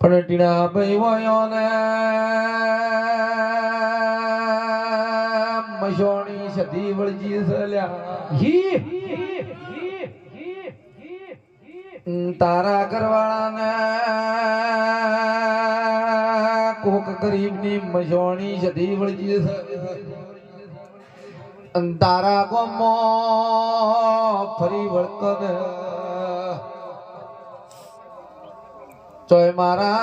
અને ટીણા ભાઈ વયોને મશોણી સધી વળજી સલ્યા તારા ઘરવાળાને કોક ગરીબની મશોણી સધી વળજી તારા ગોમો ફરી વળકને ચોય મારા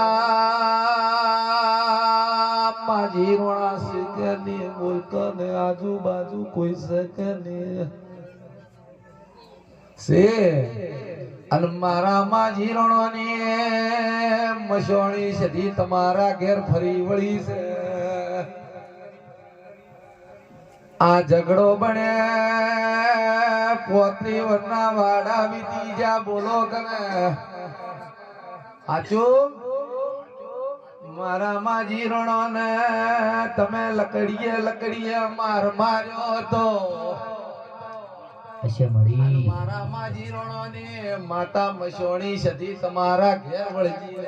માજી રોણા શીખની બોલકને આજુબાજુ કોઈ શકે ને સે અને મારા માજી રોણોની મશોણી સધી તમારા ઘેર ફરી વળી છે આ ઝઘડો બને પોતરી વરના વાડા બીતી જા બોલો કને આચો મારા માજી રણો ને તમે લકડીએ માર માર્યો હતો મારા માજી રણો ને માતા મશોણી સધી તમારા ઘેર વળજી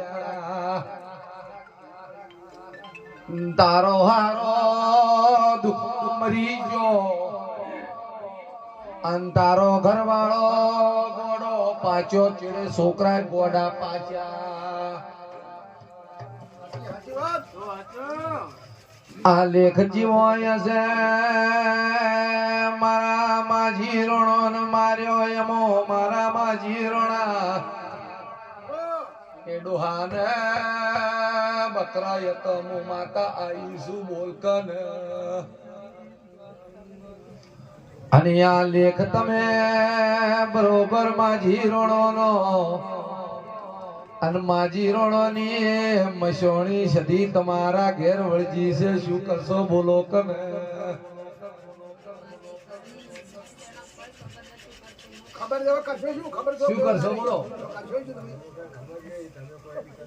તારો હારો દુઃખ મરી ગયો અંતારો ઘરવાળો ગોડો પાછો ચીડે છોકરા ગોડા પાછા આ લેખ જીવોય છે મારા માજી રણો ને માર્યો એમો મારા માજી રણા એ ડોહાને બકરાય તમુ માતા આઈશું બોલકન અને આ લેખ તમે બરોબર માજી રોણો અને માજી રોણો ની મશોણી સધી તમારા ઘેર વળજી છે શું કરશો બોલો કને શું કરશો બોલો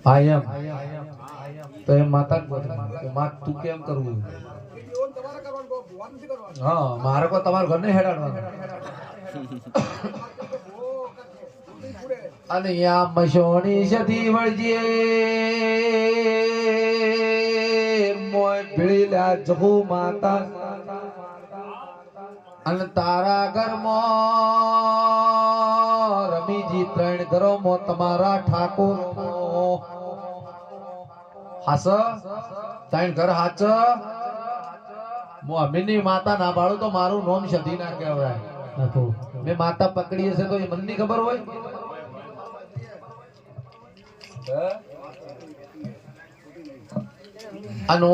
આયમ તો એ માતા માં તું કેમ કરવું હા મારે કો તમારું ઘર ને હેડાડવાનું અને યા મશોણી સધી વળજે મોય ભીળીલા જહુ માતા અને તારા ઘરમાં રમીજી ત્રણ ઘરોમાં તમારા ઠાકોર હાસ ત્રણ ઘર હાચ અમીની માતા ના પાડું તો મારું નોમ સધી ના કહેવાય મેં માતા પકડી હશે તો એ મને ની ખબર હોય આનો